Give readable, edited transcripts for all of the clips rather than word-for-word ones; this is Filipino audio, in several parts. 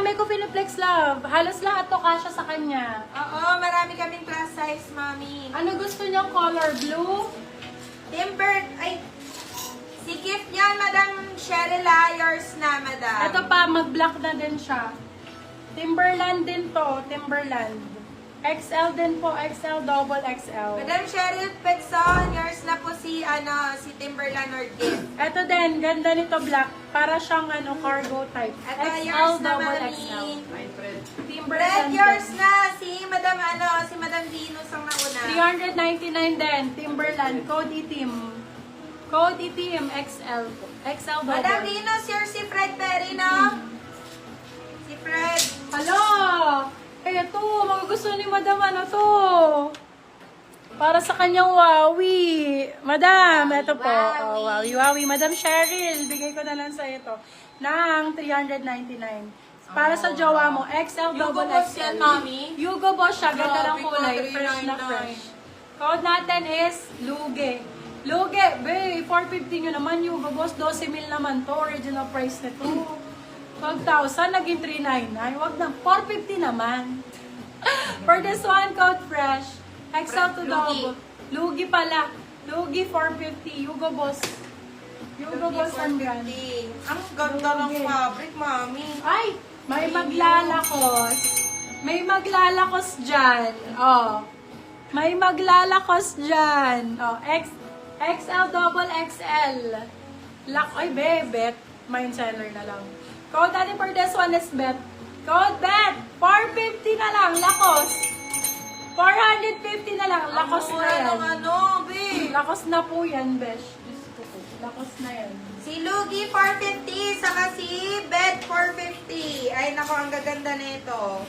dami ko Finiplex Love. Halos lahat to kasya sa kanya. Oo, marami kaming plus size, mami. Ano gusto niyo? Color blue? Timber, ay, si gift yan, Madam Cheryl Ayers na, Madam. Ito pa, mag-black na din siya. Timberland din to, Timberland. XL din po, XL, double XL. Madam Cheryl Pexon, yours na po si, si Timberland or gift. Ito din, ganda nito black. Para siyang cargo type. Ito, XL, yours na, double mami. XL. Red, Timberland yours din. na, si Madam Venus ang nauna. 399 din, Timberland, code itim. Code itim, XL. XL double. Madam Venus, yours si Fred Perry, no? Si Fred. Hello! Kaya to, magugusto ni Madam to. Para sa kanyang Wawi. Madam, ito po. Wawi. Oh, Wawi. Madam Cheryl, bigay ko na lang sa ito. Nang 399. Para sa jowa mo, XL, double Boss XL. yan, mami. Hugo Boss siya, ganda ng Grabe, kulay. ko, Fresh na 399. fresh. Code natin is Luge. Luge, be, 450 nyo naman. Hugo Boss, 12,000 naman to. Original price nito. 12,000, naging 399. Wag na, 450 naman. For this one, code fresh. XL to double. Lugi pala. Lugi 450. Hugo Boss. Hugo Boss ang brand. Ang ganda ng fabric, mami. Ay, may maglalakos. May maglalakos dyan. Oh. May maglalakos dyan. Oh, XL double XL. Ay, bebet. Mine seller na lang. Code natin for this one is bet. Code bet. 450 na lang. Lakos. 450 na lang. Lakos na yan. Be. Lakos na po yan, besh. Diyos ko po. Lakos na yan. Si Lugi 450, saka si Bed 450. Ay, nako, ang gaganda nito.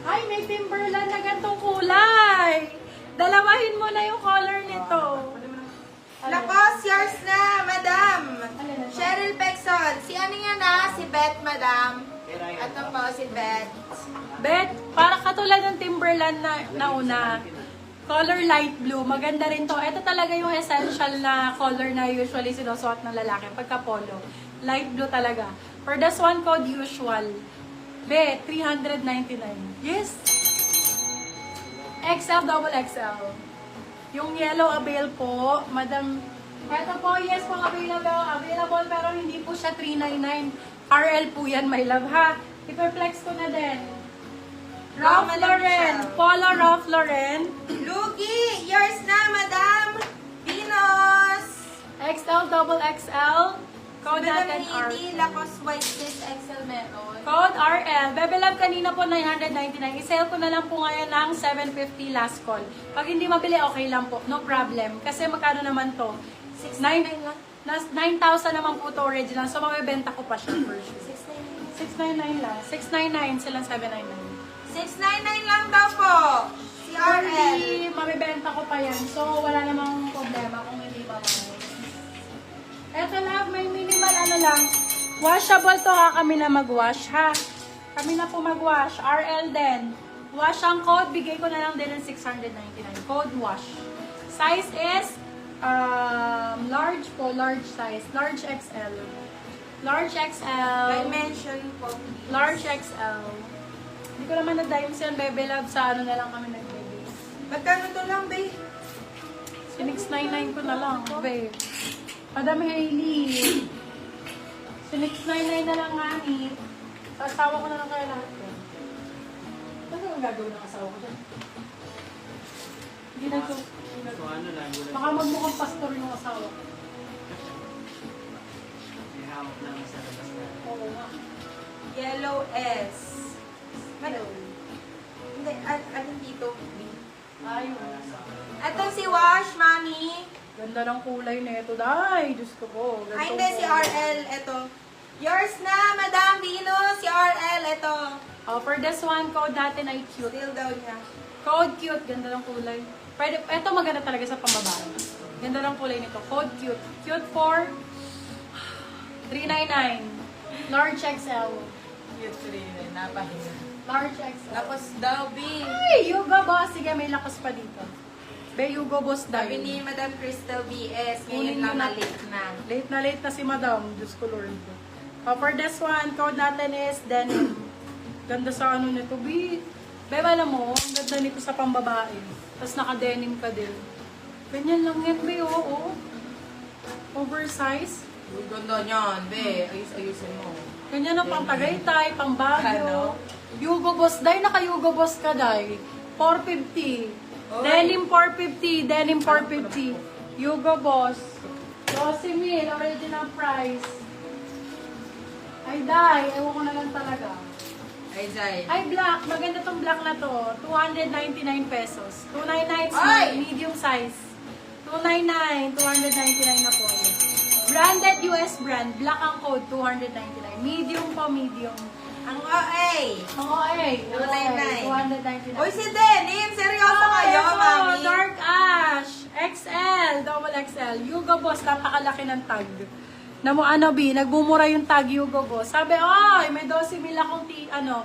Ay, may Timberland na gantong kulay. Dalawahin mo na yung color nito. Lapos, yours na, Madam. Alin na to? Cheryl Pexon. Si ano yan na? Si Beth, Madam. Ito po, si Beth. Bet, para katulad ng Timberland na nauna. Color light blue. Maganda rin to. Ito talaga yung essential na color na usually sinusuot ng lalaki. Pagka polo. Light blue talaga. For this one code usual. Be, 399. Yes. XL, double XL. Yung yellow avail po, Madam. Ito po, yes po, available pero hindi po siya 399. RL po yan, my love, ha? Hyperflex ko na din. Ralph Lauren. Polo Ralph Lauren. Lugi, yours na, Madam. Venus. XL, double XL. Code Madam natin Needy, RL. Lapos White Sis XL meron. Code RL. Bebe Love kanina po 999. I-sale ko na lang po ngayon ng 750 last call. Pag hindi mabili, okay lang po. No problem. Kasi magkano naman to? 699 lang. 9,000 naman po to original. So, mabibenta ko pa siya for sure. 699. 699 lang. 699 silang 799. 699 lang daw po. Si RL. Hindi, mabibenta ko pa yan. So, wala namang problema kung hindi ba mamaya. Eto love, may minimal lang. Washable to ha, kami na mag-wash ha. Kami na po mag-wash. RL din. Wash ang code, bigay ko na lang din ng 699. Code wash. Size is large po, large size. Large XL. Large XL. Dimension po. Large XL. Hindi ko naman na-dimes yan, Bebe Love. Sa ano na lang kami nag-base. Magkano to lang, babe? 699 ko na lang, babe. Madam Hailey. 699 na lang nga ni. Sa asawa ko na lang kaya lahat ko. Ano ang gagawin ng asawa ko dyan? Hindi na ito. So ano lang, Baka magmukhang pastor yung asawa ko. may hawak lang sa labas na. Oo nga. Yellow S. Hello. Hindi, alin dito? Ayun. Ito si Wash, Mami. Ganda ng kulay na ito. Ay, Diyos ko po. Ganito Ay, hindi, si po. RL. Ito. Yours na, Madam Venus. Si RL, ito. Oh, for this one, code natin ay cute. Still daw niya. Code cute. Ganda ng kulay. Pwede, ito maganda talaga sa pambabae. Ganda ng kulay nito. Code cute. Cute for 399. Large XL. Cute rin, napahinga. Large XL. Tapos daw, B. Ay, Hugo Boss. Sige, may lakas pa dito. Be, Hugo Boss Sabi dahil. ni Madam Crystal BS, Kunin ngayon lang niyo na. na late na. Late na si Madam. Diyos ko Lord. For this one, code natin is denim. Ganda sa ano nito, B. Bebe, alam mo, ang ganda nito sa pambabae. Tapos naka-denim ka din. Ganyan lang yan, be, oo. Oversize. Uy, ganda niyan, be. Ayusin mo. Ganyan ang pang Tagaytay, pang Baguio. Ano? Yugo Boss, Day, naka-Yugo Boss ka, Day. 450. Oy. Denim 450, denim 450. Yugo Boss. 12,000, original price. Ay, Day, ewan ko na lang talaga. Ay, Zay. Ay, black. Maganda tong black na to. 299 pesos. 299 Ay! medium size. 299, 299 na po. Branded US brand. Black ang code, 299. Medium po, medium. Ang OA. Ang OA. 299. 299. Uy, si Denim. Seryoso kayo, ito, mami? Dark Ash. XL. Double XL. Yugo Boss. Napakalaki ng tag. Na mo ano, B, nagmumura yung tag Yugo Boss. Sabi, ay, may 12,000 akong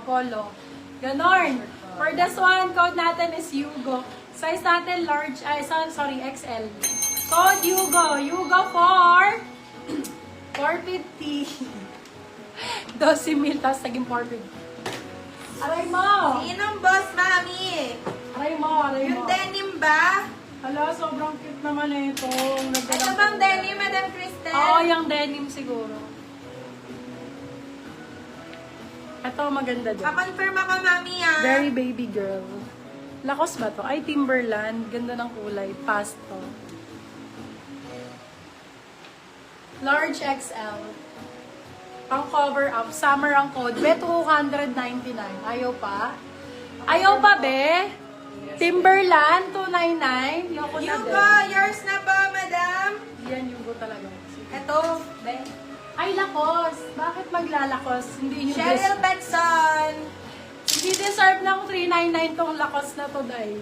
polo. Ganon. For this one, code natin is Yugo. Size natin large, sorry, XL. Code Yugo. Yugo for 450. 12,000, tapos naging 450. Aray mo! Sinong boss, mami? Aray mo, aray Yung mo. denim ba? Hala, sobrang cute naman ito. Ito bang denim, Madam Kristen? Oo, yung denim siguro. Ito, maganda din. Pa-confirm ako, mami, ah. Very baby girl. Lacoste ba to? Ay, Timberland. Ganda ng kulay. Pasto. Large XL. Pang cover up. Summer ang code. Be, 299. Ayaw pa? Ayaw pa, be? Timberland, 299. Yoko na Yugo, din. yours na ba, madam? Yan, Yugo talaga. Ito, be. Ay, Lacoste. Bakit maglalakos? Hindi nyo Cheryl Benson. Hindi deserve ng 399 tong Lacoste na to, day.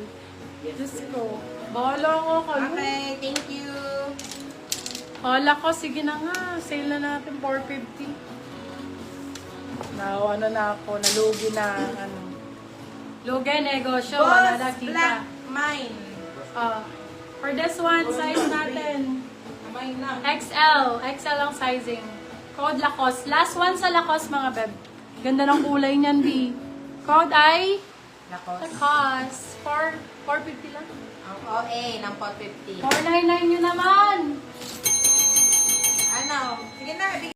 Diyos ko. Bahala ko kayo. Okay, thank you. Hala ko, sige na nga. Sale na natin, 450. Ano na ako, nalugi na, ano. Lugi, negosyo, wala Boss na Black kita. Mine. For this one, size natin, Mine lang. XL. XL ang sizing. Code Lacoste. Last one sa Lacoste, mga beb. Ganda ng kulay niyan, B. Code ay Lacoste. 450 lang. Ang OA ng 450. 499 nyo naman. Ano? Sige na,